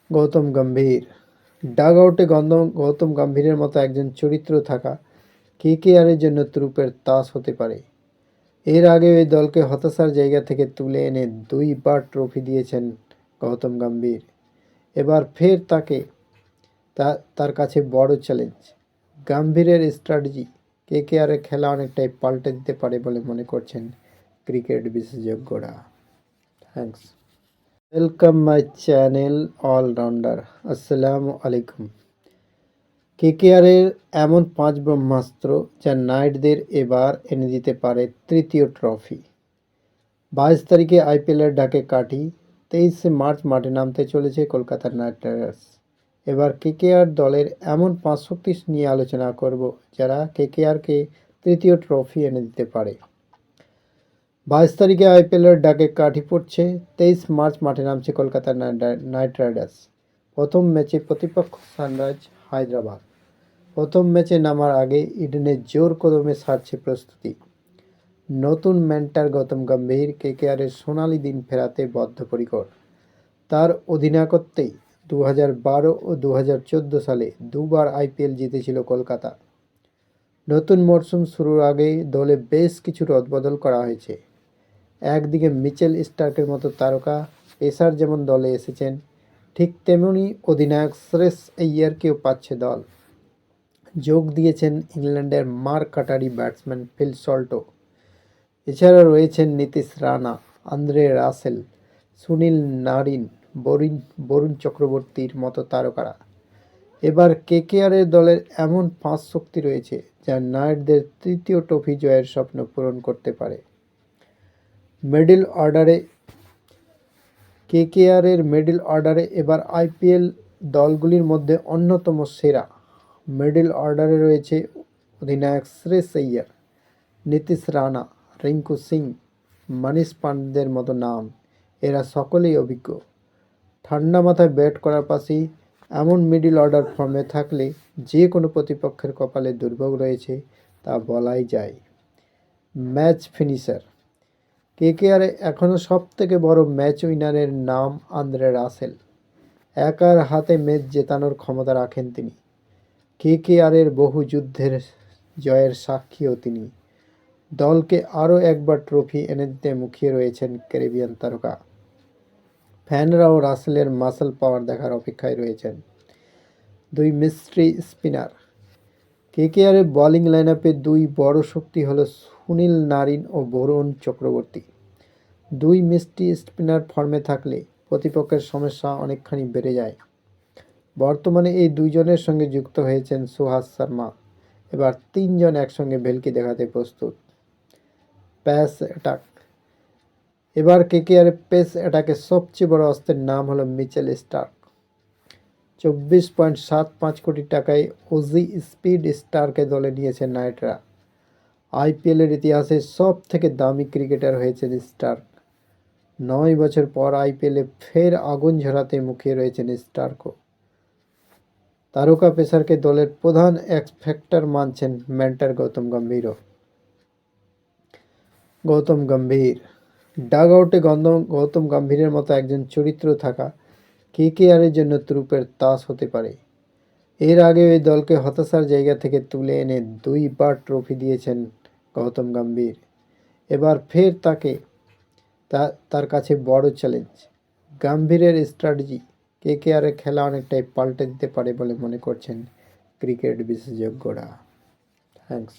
গৌতম গম্ভীর ডাগ আউটে গৌতম গম্ভীরের মতো একজন চরিত্র থাকা কেকেআরের জন্য ত্রুপের তাস হতে পারে। এর আগে ওই দলকে হতাশার জায়গা থেকে তুলে এনে 2বার ট্রফি দিয়েছেন গৌতম গম্ভীর। এবার ফের তার কাছে বড় চ্যালেঞ্জ। গম্ভীরের স্ট্র্যাটেজি কেকেআরের খেলা অনেকটাই পাল্টে দিতে পারে বলে মনে করছেন ক্রিকেট বিশেষজ্ঞরা। Thanks. Welcome my channel allrounder. আসসালামু আলাইকুম। কেকেআরের এমন 5 ব্রহ্মাস্ত্র যা নাইটদের এবার এনে দিতে পারে তৃতীয় ট্রফি। 22 তারিখে আইপিএলের ডাকে কাঠি, 23শে মার্চ মাঠে নামতে চলেছে কলকাতা নাইট রাইডার্স। এবার কেকেআর দলের এমন 5 শক্তি নিয়ে আলোচনা করব যারা কেকেআরকে তৃতীয় ট্রফি এনে দিতে পারে। 22 তারিখে আইপিএলের ডাকে কাঠি পড়ছে, 23 মার্চ মাঠে নামছে কলকাতা নাইট রাইডার্স। প্রথম ম্যাচে প্রতিপক্ষ সানরাইজ হায়দ্রাবাদ। প্রথম ম্যাচে নামার আগে ইডেনে জোর কদমে সারছে প্রস্তুতি। নতুন মেন্টর গৌতম গম্ভীর কেকেআরের সোনালি দিন ফেরাতে বদ্ধপরিকর। তার অধিনায়কত্বেই 2012 ও 2014 সালে 2বার আইপিএল জিতেছিল কলকাতা। নতুন মরশুম শুরুর আগেই দলে বেশ কিছু রদবদল করা হয়েছে। একদিকে মিচেল স্টার্কের মতো তারকা পেসার যেমন দলে এসেছেন, ঠিক তেমনি অধিনায়ক শ্রেয়স আইয়ারকেও পাচ্ছে দল। যোগ দিয়েছেন ইংল্যান্ডের মার কাটারি ব্যাটসম্যান ফিল সল্টও। এছাড়া রয়েছেন Nitish Rana, Andre Russell, Sunil Narine, Varun চক্রবর্তীর মতো তারকারা। এবার কেকেআরের দলের এমন 5 শক্তি রয়েছে যা নাইটদের তৃতীয় ট্রফি জয়ের স্বপ্ন পূরণ করতে পারে। মিডল অর্ডারে কেকেআরের মিডল অর্ডারে এবার আইপিএল দলগুলির মধ্যে অন্যতম সেরা। মিডল অর্ডারে রয়েছে অধিনায়ক শ্রেয়স আইয়ার, নীতিশ রানা, রিঙ্কু সিং, মনীষ পান্ডের মতো নাম। এরা সকলেই অভিজ্ঞ। ঠান্ডা মাথায় ব্যাট করার পাশেই এমন মিডল অর্ডার ফর্মে থাকলে যে কোনো প্রতিপক্ষের কপালে দুর্ভোগ রয়েছে তা বলাই যায়। ম্যাচ ফিনিশার কেকেআরে এখনও সবথেকে বড় ম্যাচ উইনারের নাম আন্দ্রে রাসেল। একার হাতে ম্যাচ জেতানোর ক্ষমতা রাখেন তিনি। কেকেআরের বহু যুদ্ধের জয়ের সাক্ষীও তিনি। দলকে আরও একবার ট্রফি এনে দিতে মুখিয়ে রয়েছেন ক্যারিবিয়ান তারকা। ফ্যানরাও রাসেলের মাসল পাওয়ার দেখার অপেক্ষায় রয়েছেন। 2 মিস্ট্রি স্পিনার কেকেআরের বোলিং লাইনআপে 2 বড় শক্তি হল সুনীল নারিন ও বরুণ চক্রবর্তী। 2 মিস্ট্রি স্পিনার ফর্মে থাকলে প্রতিপক্ষের সমস্যা অনেকখানি বেড়ে যায়। বর্তমানে এই দুইজনের সঙ্গে যুক্ত হয়েছেন সুহাস শর্মা। এবার 3 জন একসঙ্গে ভেলকি দেখাতে প্রস্তুত। প্যাস অ্যাটাক এবার কেকেআরের পেস অ্যাটাকের সবচেয়ে বড় অস্ত্রের নাম হলো মিচেল স্টার্ক। 24.75 কোটি টাকায় ওজি স্পিড স্টারকে দলে নিয়েছে নাইটরা। আইপিএলের ইতিহাসে সব থেকে দামি ক্রিকেটার হয়েছেন স্টার্ক। 9 বছর পর আইপিএলে ফের আগুন ঝরাতে মুখিয়ে রয়েছেন স্টার্কও। তারকা পেসারকে দলের প্রধান এক্স ফ্যাক্টর মানছেন মেন্টর গৌতম গম্ভীরও। গৌতম গম্ভীর ডাগ আউটে গৌতম গম্ভীরের মতো একজন চরিত্র থাকা কেকেআরের জন্য ত্রুপের তাস হতে পারে। এর আগে ওই দলকে হতাশার জায়গা থেকে তুলে এনে 2বার ট্রফি দিয়েছেন গৌতম গম্ভীর। এবার ফের তার কাছে বড় চ্যালেঞ্জ। গম্ভীরের স্ট্র্যাটেজি কেকেআরের খেলা অনেকটাই পাল্টে দিতে পারে বলে মনে করছেন ক্রিকেট বিশেষজ্ঞরা। থ্যাংকস।